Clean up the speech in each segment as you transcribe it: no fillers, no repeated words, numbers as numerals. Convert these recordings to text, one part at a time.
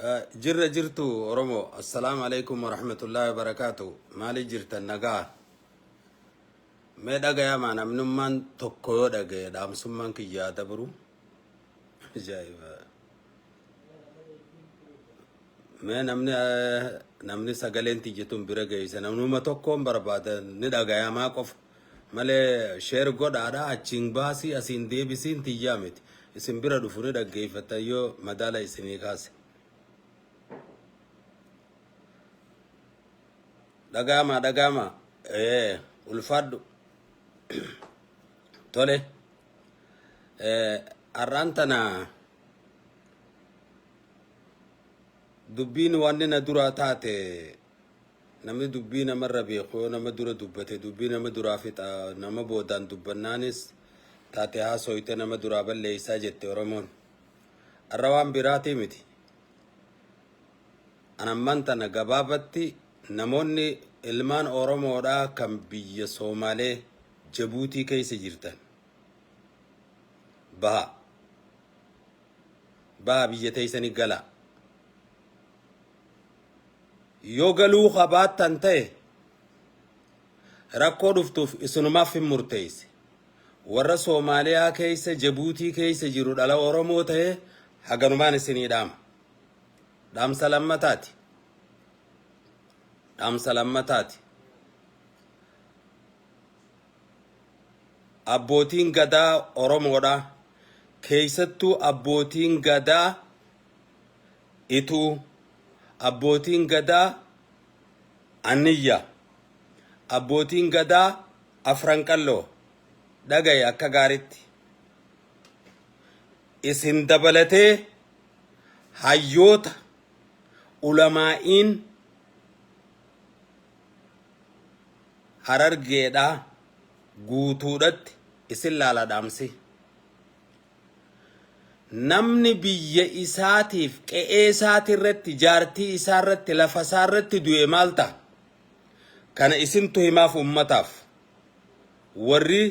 جرة جرتو ورمو السلام عليكم ورحمة الله وبركاته مالي جرت النجاة ما دقا يا معنا من من تقوى دقا دام سمان كي جاتا برو جايبا ما نمني سجلين تيجتون برجع يسنا نوما تقوم بربادا ندقا يا ما قف ماله شير godhaa ada aching basi asin debisin tiyamit isin bira dufune dhaggeeffatayo madala isinii kaase dagama ulfaddu tole arrantana dubbiin wanni na dura taate namni dubbii nama rabeekoo nama dura dubbate dubbii nama duraa fixa nama boodaan dubbannaanis taate haasoyte nama duraa balleeysaa jette Oromoon arra waan biraatii miti anamman tana gabaabatti namoonni ilmaan Oromoodhaa kan biyya Somaalee Jabuutii keessa jirtan baha biyya teessanii gala yoo galuu qabaattan ta'e rakkoo dhuftuuf isunumaaf hin murteesse warra Soomaaliyaa keessa Jabuutii keessa jiru dhala Oromoo ta'e haganumaan isinii dhaamsa lammataati abbootiin gadaa Oromoodha keessattuu abbootiin gadaa ituu abbootiin gadaa aniyya abbootiin gadaa afran qalloo dhagaye akka gaaritti isin dabalatee hayyoota ulamaa'iin harargeedha guutuudhatti isin laala dhaamsi namni biyya isaatiif qe'ee isaatirratti jaartii isaarratti lafa isaarratti du'e maalta kana isintu himaaf ummataaf warri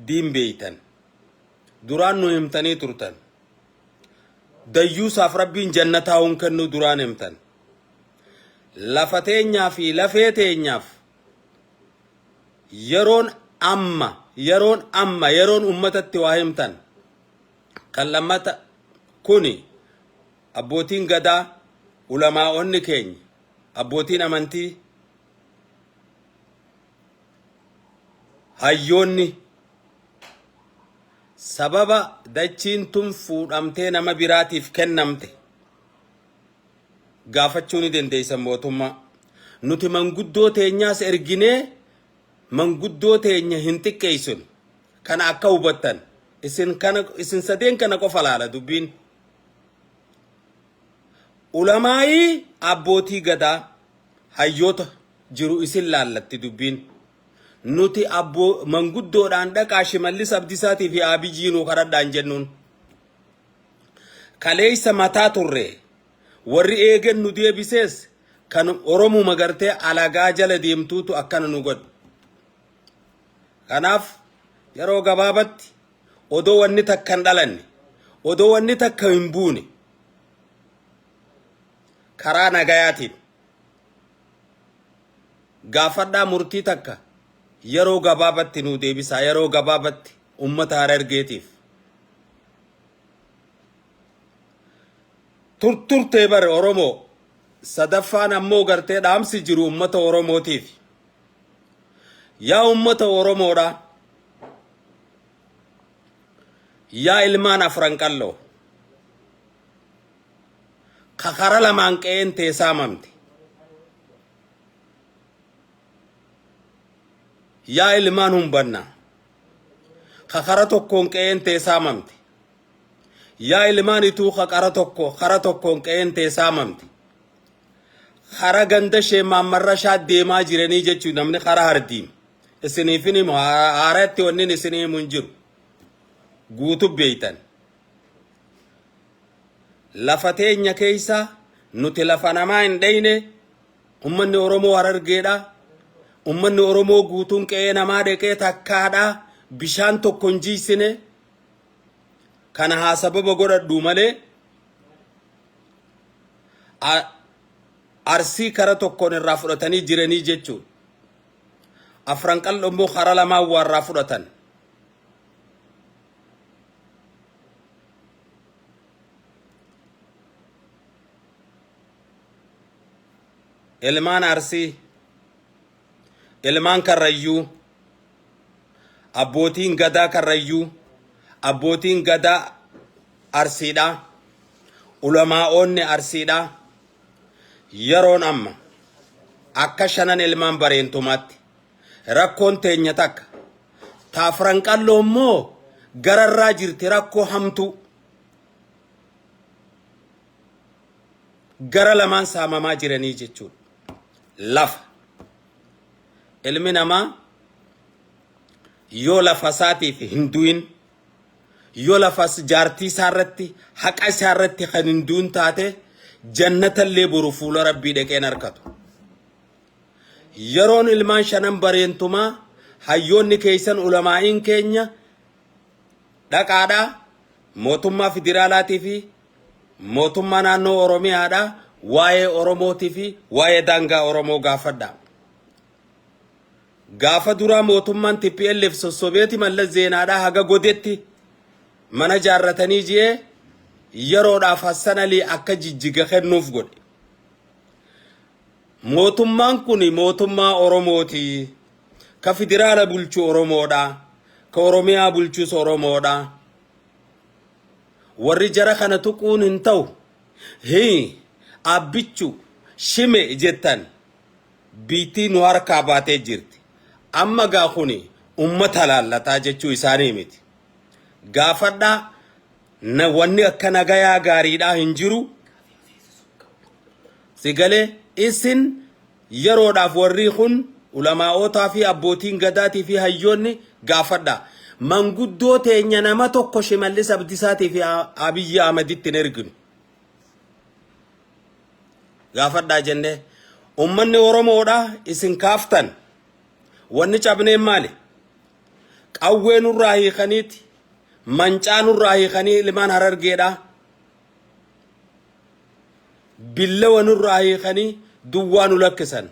diin beeytan duraan nu himtanii turtan dayyuusaaf rabbiin jannataa hun kennu duraan himtan lafa teenyaa fi lafee teenyaaf yeroon ummatatti waa himtan kan lammata kuni abbootiin gadaa ulamaa'onni keenya abbootiin amantii hayyoonni sababa dachiin tun fuudhamtee nama biraatiif kennamte gaafachuu ni dandeessan mootummaa nuti manguddoo teenyaas erginee manguddoo teenya hin xiqqeessun kana akka hubattan isin sadeen kana qofa laala dubbiin ulamaa'i abbootii gadaa hayyoota jiru isin laallatti dubbiin nuti manguddoodhaan dhaqaa Shimallis Abdiisaatii fi Abiyyiinuu kadhadhaan jennuun kaleeysa mataa turre warri eegen nu deebisees kan Oromoo magartee alagaa jala deemtuutu akkana nu godhu kanaaf yeroo gabaabatti odoo wanni takka hin dhalanne odoo wanni takka hin buune karaa nagayaatiin gaafadhaa murtii takka yeroo gabaabatti nu deebisaa yeroo gabaabatti ummata Harargeetiif turturtee bare Oromoo sadaffaan ammoo gartee dhaamsi jiru ummata Oromootiif yaa ummata Oromoodha yaa ilmaan afran qalloo kakara lamaan qe'een teessaamamte yaa ilmaan humbanna kakara tokkoon qe'een teessaamamte yaa ilmaan ituu kakara tokkoon qe'een teessaamamte kara ganda sheemammarra shaa deemaa jiranii jechuu namni kara hardiim isiniifin himu haaratti wannin isinii himu hin jiru guutu beeytan lafa teenya keessa nuti lafa namaa hin dheyne ummanni Oromoo Harargeedha ummanni Oromoo guutuun qe'ee namaa deqee takkaadha bishaan tokko hin jiisine kana haa sababa godhadhu malee arsii kara tokkoon irraa fudhatanii jiranii jechuudha. Afran qalloo immoo kara lamaa warraa fudhatan. Ilmaan arsii, ilmaan karrayyuu, abbootiin gadaa karrayyuu, abbootiin gadaa arsiidha, ulamaa'oonni arsiidha. Yeroon amma akka shanan ilmaan bareentumaatti rakkoon teenya takka taafran qalloo immoo gararraa jirti rakkoo hamtu gara lamaan saamamaa jiranii jechuudha. Lafa ilmi namaa yoo lafa isaatiif hin du'in, yoo lafa jaartii isaarratti haqa isaarratti kan hin du'in taate jannatallee boru fuula rabbii dhaqeen harkatu. Yeroon ilmaan shanan bareentumaa hayyoonni keessan ulamaa'iin keenya dhaqaadhaa mootummaa federaalaatii fi mootummaa naannoo Oromiyaadhaa waa'ee Oromootii fi waa'ee daangaa Oromoo gaafadha. Gaafa duraa mootummaan TPLF sossobeeti Mallas Zeenaadhaa haga godetti mana jaarratanii jee yeroodhaaf Hassan Alii akka jijjiga kennuuf godhe. Mootummaan kun mootummaa Oromooti, ka federaala bulchu Oromoodha, ka Oromiyaa bulchus Oromoodha. Warri jara kana tuquun hin ta'u. Abbichu shime jettan biitii nu harkaa baatee jirti. Amma gaa kuni ummata laallataa jechuu isaanii miti. Gaafadhaa na wanni akka nagayaa gaariidhaa hin jiru. Sigalee isin yeroodhaaf warri kun ulamaa'otaa fi abbootiin gadaatii fi hayyoonni gaafadhaa. Manguddoo teenya nama tokko Shimallis Abdiisaatii fi Abiyyi Ahmeditti hin erginu. Gaafadhaa jenne ummanni Oromoodha isin kaaftan. Wanni cabneen maali? Qawwee nurraa hiikaniiti, mancaa nurraa hiikanii ilmaan Harargeedha. Billawa nurraa hiikanii duwwaa nu lakkisan.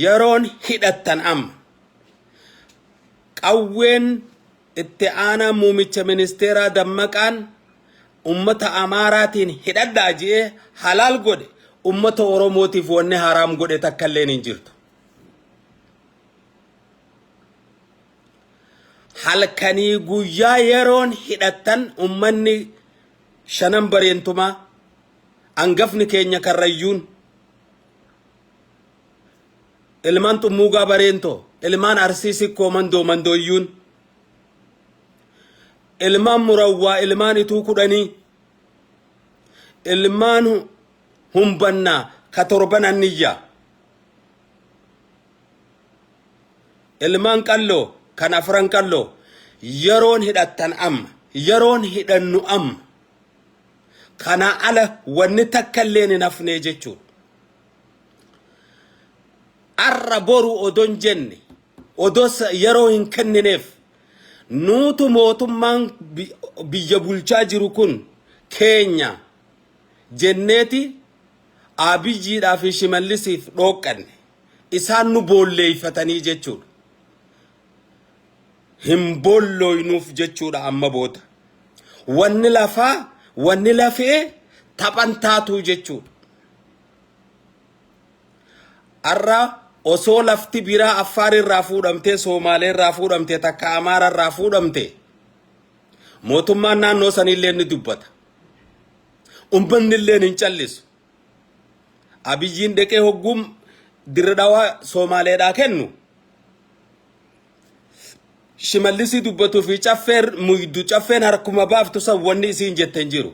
Yeroon hidhattan amma qawween itti aanaa muumicha ministeeraa Dammaqaan ummata Amaaraatiin hidhadhaa jee halaal godhe ummata Oromootiif wanni haraam godhe takkalleen hin jirtu. Halkanii guyyaa yeroon hidhattan ummanni shanan bareentumaa angafni keenya karrayyuun ilmaan Xummuugaa bareentoo, ilmaan Arsii Sikkoo mandooyyuun, ilmaan Murawwaa, ilmaan Ituu Kudhanii, ilmaan Humbannaa ka torban Anniyyaa, ilmaan Qalloo kan afran Qalloo. Yeroon hidhattan amma, yeroon hidhannu amma. Kana ala wanni takkalleen hin hafne jechuudha. Arra boru odon jenne odos yeroo hin kennineef nuutu mootummaan biyya bulchaa jiru kun keenya jenneeti Abiyyiidhaa fi Shimallisiif dhooqqanne isaan nu boolleeyfatanii jechuudha. Hin boolloynuuf jechuudha amma booda. Wanni lafaa wanni lafee taphan taatuu jechuudha. Arra osoo lafti biraa Affaar irraa fuudhamtee, Somaalee irraa fuudhamtee, takka Amaara irraa fuudhamtee mootummaan naannoo sanillee ni dubbata. Ummanni illee hin callisu. Abiyyiin deqee hoggum Dirree Dhawaa Somaaleedhaa kennu Shimallisi dubbatu fi caffeen harkuma baaftu san wanni isiin jette hin jiru.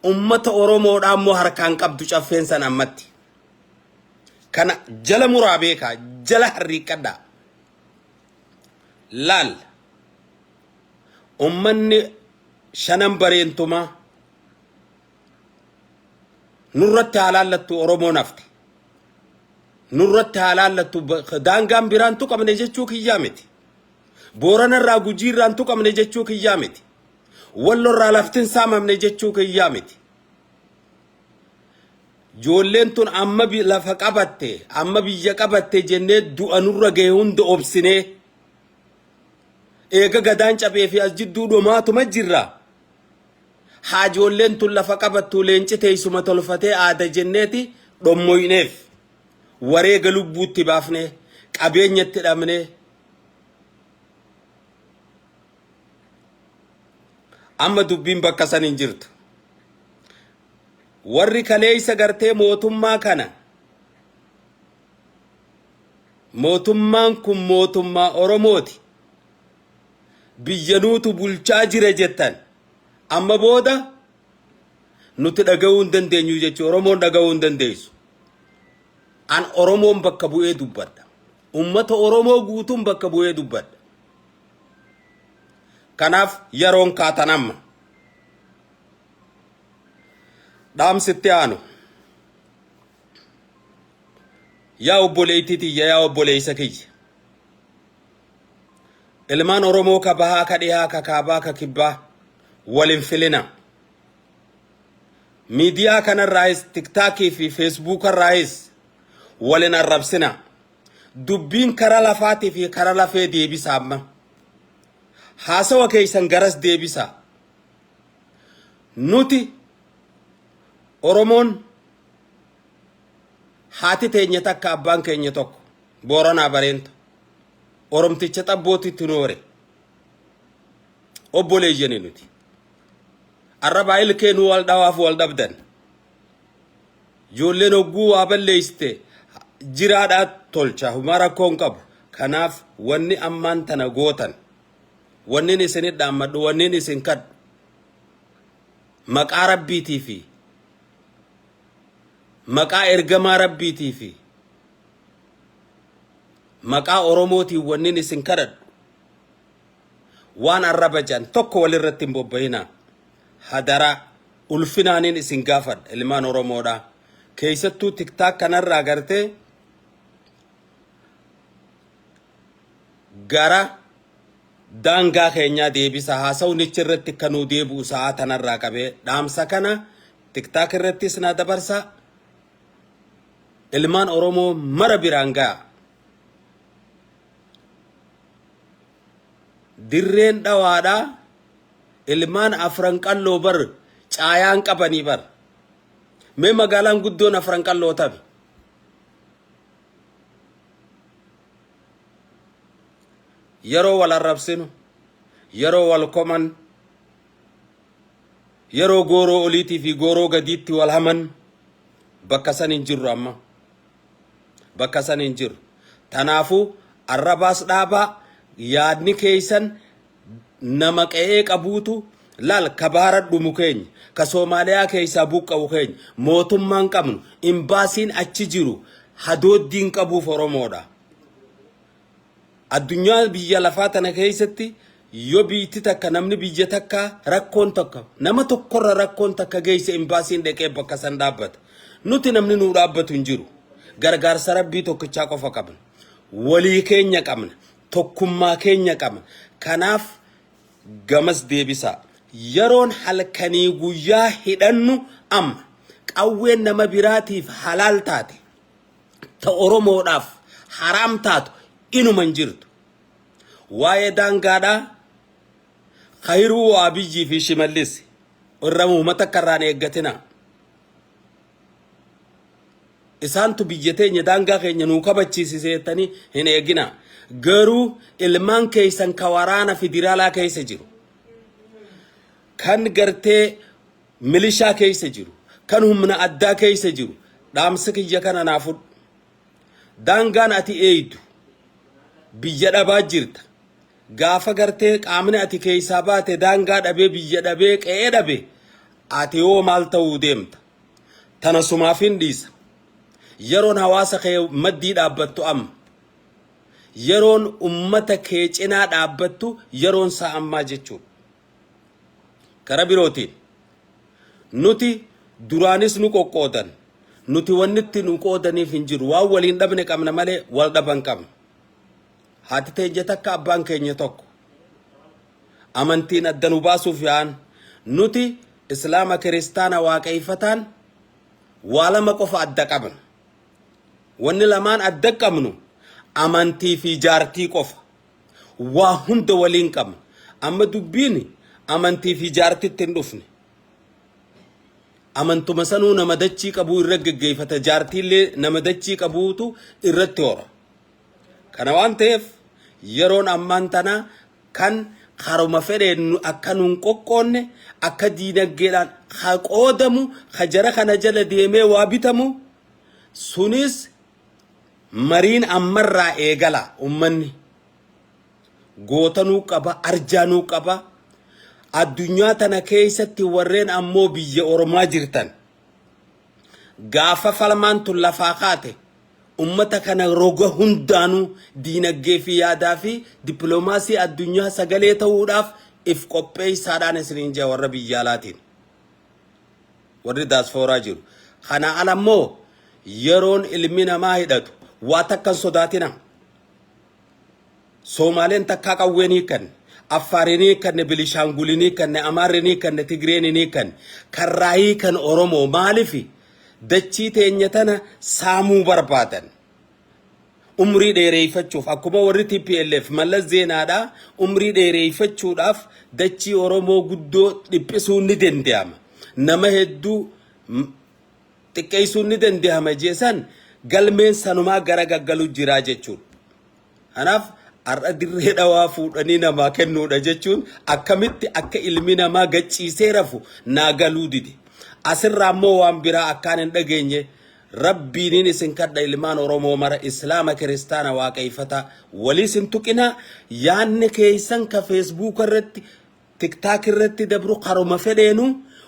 Ummata Oromoodhaa immoo harkaan qabdu caffeen san ammatti. Kana jala muraa beekaa, jala harriiqadhaa. Laal ummanni shanan bareentumaa nurratti haalaallattu Oromoo nafti. Nurratti haalaallattu daangaan biraan tuqamne jechuu kiyyaa miti. Boorana irraa Gujii irraan tuqamne jechuu kiyyaa miti. wallorraa laftin saamamne jechuu kiyyaa miti. Ijoolleen tun amma lafa qabatte amma biyya qabatte jennee du'a nurra ga'e hunda obsinee eega gadaan cabee fi as jidduu dhumaatuma jirra. Haa ijoolleen tun lafa qabattu leenci teessuma tolfatee aada jenneeti dhommoyneef wareega lubbuutti baafne qabeenyatti dhabne amma dubbiin bakka san hin jirtu. Warri kaleessa gartee mootummaa kana mootummaan kun mootummaa Oromooti biyyanuutu bulchaa jira jettan amma booda nuti dhaga'uu hin dandeenyu jechuudha. Oromoon dhaga'uu hin dandeessu. An Oromoon bakka bu'ee dubbadha. Ummata Oromoo guutuun bakka bu'ee dubbadha. Kanaaf yeroon kaatan amma. Dhaamsitti aanu. Yaa obboleettiti yaa obboleessa kiyya. Ilmaan Oromoo ka bahaa ka dhihaa ka kaabaa ka kibbaa waliin filina. Miidiyaa kanarraayis tiktaakii fi feesbuukarraayis waliin arrabsina. Dubbiin kara lafaatii fi kara lafee deebisa amma. Haasawa keessan garas deebisa. Nuti Oromoon haati teenya takka abbaan keenya tokko Booranaa Bareento Oromticha xabbootitti noore obboleeyyanii nuti. Arrabaa ilkeenuu wal dhawaaf wal dhabdan. Ijoolleen hogguu waa balleessite jiraadhaa tolcha huma rakkoon qabu. Kanaaf wanni ammaan tana gootan wanni isin dhaammadhu wanni isin kadhu maqaa rabbiitii fi maqaa ergamaa rabbiitii fi maqaa Oromootii wanni isin kadhadhu waan arraba jan tokko walirratti hin bobba'inaa. Hadara ulfinaanin isin gaafadha ilmaan Oromoodha. Keessattuu tiktaak kanarraa gartee gara daangaa keenyaa deebisa. Haasawni irratti kanuu deebi'u sa'a tanarraa qabee dhaamsa kana tiktaak irrattis na dabarsa. Ilmaan Oromoo mara biraan ga'a. Dirreen dhawaadhaa ilmaan afran qalloo bar caayaan qabanii bar. Mee magaalaan guddoon afran qalloo tabi. Yeroo wal arrabsinu, yeroo wal koman, yeroo gooroo oliitii fi gooroo gadiitti wal haman bakka san hin jirru amma. Bakka san hin jiru. Tanaafuu arrabaas dhaabaa yaadni keessan nama qe'ee qabuutu laal ka baara dhumu keenya ka Soomaaliyaa keessaa buqqa'u keenya mootummaan qabnu imbaasiin achi jiru hadooddiin qabuuf Oromoodha. Addunyaa biyya lafaa tana keessatti yoo biitti takka namni biyya takka rakkoon takka nama tokkorra rakkoon takka geesse imbaasiin dhaqee bakka san dhaabbata. Nuti namni nuu dhaabbatu hin jiru. Gargaarsa rabbii tokkichaa qofa qabna. Walii keenya qabna. Tokkummaa keenya qabna. Kanaaf gamas deebisa. Yeroon halkanii guyyaa hidhannu amma qawween nama biraatiif halaal taate ta Oromoodhaaf haraam taatu inuman jirtu. Waa'ee daangaadhaa khayruu waa biyyii fi shimallis irra uummata karraan eeggatina. Isaantu biyya teenya daangaa keenya nuu kabachiisiseetanii hin eegina. Garuu ilmaan keessan ka waraana federaalaa keessa jiru. Kan gartee milishaa keessa jiru. Kan humna addaa keessa jiru. Dhaamsa kiyya kana naafudhu. Daangaan ati eeydu biyya dhabaa jirta. Gaafa gartee qaamni ati keessaa baate daangaa dhabee biyya dhabee qe'ee dhabee ati yoo maal ta'uu deemta. Tana sumaaf hin dhiisa. Yeroon hawaasa kee maddii dhaabbattu amma. Yeroon ummata kee cinaa dhaabbattu yeroon saa ammaa jechuudha. Kara birootiin nuti duraanis nu qoqqoodan. Nuti wannitti nu qoodaniif hin jiru. Waan waliin dhabne qabna malee wal dhaban qabna. Haati teenya takka abbaan keenya tokko. Amantiin adda nu baasuuf yaa'an nuti islaama kiristaana waaqeeffataan waa lama qofa adda qabna. Wanni lamaan adda qabnu amantii fi jaartii qofa. Waa hunda waliin qabna. Amma dubbiin amantii fi jaartitti hin dhufne. Amantuma sanuu nama dachii qabuu irra geggeeffata, jaartiillee nama dachii qabuutu irratti hora. Kana waan ta'eef yeroon ammaan tana kan haruma fedheen akka nuun qoqqoonne akka diinagdeedhaan haa qoodamu haa jara kana jala deemee waa bitamu sunis mariin ammarraa eegala. Ummanni gootanuu qaba, arjaanuu qaba. Addunyaa tana keessatti warreen ammoo biyya Oromaa jirtan gaafa falmaan tun lafaa kaate ummata kana roga hundaanuu diinagdee fi yaadaa fi dippiloomaasii addunyaa sagalee ta'uudhaaf if qopheessaadhaan isiniin jaa warra biyya alaatiin warri daasfooraa jiru. Kana alammoo yeroon ilmi namaa hidhatu waa takkan sodaatina. Soomaaleen takkaa qawweenii kan Afaarinii kan Bilishaangulinii kan Amaarinii kan Tigreenii kan Karraayii kan Oromoo maalifi dachii teenya tana saamuu barbaadan. Umrii dheereeffachuuf akkuma warri TPLF Mallas Zeenaadha umrii dheereeffachuudhaaf dachii Oromoo guddoo dhiphisuu ni danda'ama. Nama hedduu xiqqeessuu ni danda'ama jeesan galmeen sanumaa gara gaggaluu jira jechuudha. Kanaaf arra dirree dhawaa fuudhanii namaa kennuudha jechuun akkamitti akka ilmi namaa gachiisee rafu naa galuu dide. Asirraa ammoo waan biraa akkaan hin dhageenye rabbiin isin kadha ilmaan Oromoo mara islaama kiristaana waaqeeffata walii sin tuqina. Yaanni keessan ka Facebook irratti TikTok irratti dabru qaruma fedheenu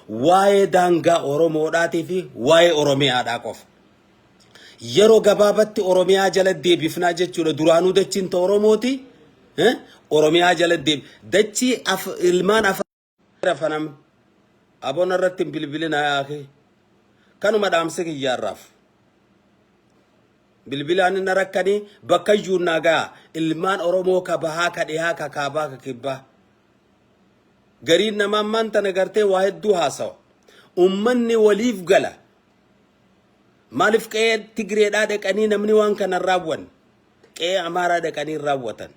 waa'ee daangaa Oromoodhaatii fi waa'ee Oromiyaadhaa qofa. Yeroo gabaabatti Oromiyaa jala deebifnaa jechuudha. Duraanuu dachiin ta Oromooti Oromiyaa jala deebi dachii ilmaan afanam aboon irratti bilbilina yaake kanuma dhaamsa kiyyaarraaf bilbilaan inni rakkanii bakka iyyuu nagaa ilmaan Oromoo ka bahaa ka dhihaa ka kaabaa ka kibbaa gariin nama ammaan tana gartee waa hedduu haasawa. Ummanni waliif gala. Maalif qe'ee Tigreedhaa dhaqanii namni waan kana raawwan qe'ee Amaaraa dhaqanii raawwatan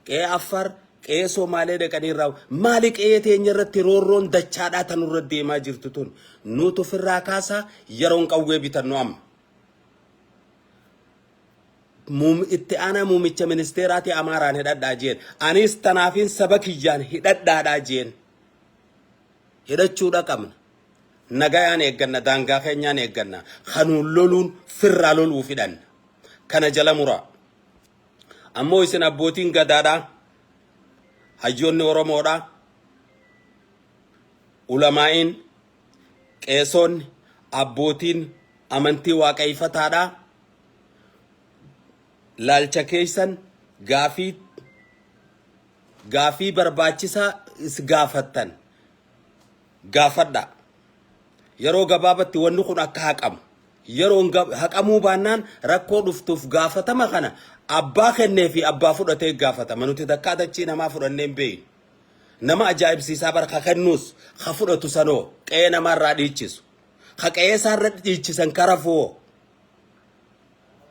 qe'ee Affaar qe'ee Somaalee dhaqanii raawwatan maali qe'ee teenya irratti roorroon dachaadhaa tanurra deemaa jirtu tun nuutu ofirraa kaasaa yeroon qawwee bitannu amma. Itti aanaa muumicha ministeeraati Amaaraan hidhadhaa jeen anis tanaafiin saba kiyyaan hidhadhaadhaa jeen hidhachuudha qabna. Nagayaan eegganna daangaa keenyaan eegganna kanuun loluun firraa loluu fidhan kana jala muraa. Ammoo isin abbootiin gadaadhaa hayyoonni Oromoodhaa ulamaa'iin qeesonni abbootiin amantii waaqeeffataadhaa laalcha keessan gaafii barbaachisaa is gaafattan gaafadha. Yeroo gabaabatti wanni kun akka haqamu yeroo haqamuu baannaan rakkoo dhuftuuf gaafatama kana abbaa kennee fi abbaa fudhatee gaafatama. Nuti takkaa dachii namaa fudhannee hin beeynu. Nama ajaa'ibsiisaa barka kennuus ha fudhatu sanoo qe'ee namaarraa dhiichisu ha qe'ee isaarra dhiichisan karafoo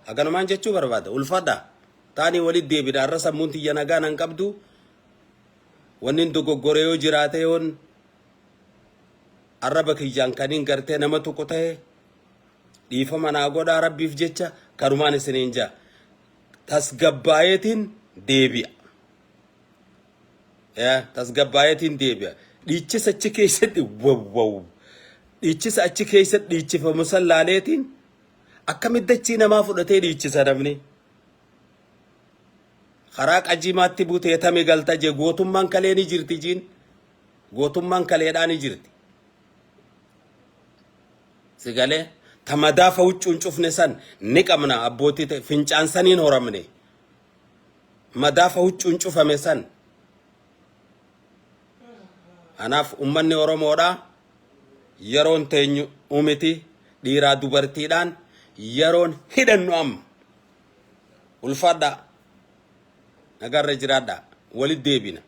haganumaan jechuu barbaada. Ulfadha taanii walit deebidha. Arra sammuun tiyya nagaa nan qabdu wanni dogoggoree yoo jiraate yoon arraba kiyyaan kaniin gartee nama tokko ta'e dhiifama naa godhaa rabbiif jecha kanumaan isiniin jaa tasgabbaayeetiin deebi'a. Tasgabbaayeetiin deebi'a. Dhiichisa achi keessatti dhiichisa achi keessatti dhiichifamu sallaaleetiin akkamitti dachii namaa fudhatee dhiichisa namni. Karaa qajimaatti buteetame galta jee gootummaan kalee ni jirti jiin gootummaan kaleedhaa ni jirti. Sigalee tamadaafa huccuun cufne san ni qabna abbootii fincaan saniin horamne madaafa huccuun cufame san. Anaaf ummanni Oromoodhaa yeroon teenyu umiti dhiiraa dubartiidhaan yeroon hidhannu amma. Ulfadha nagarra jiraadha walit deebina.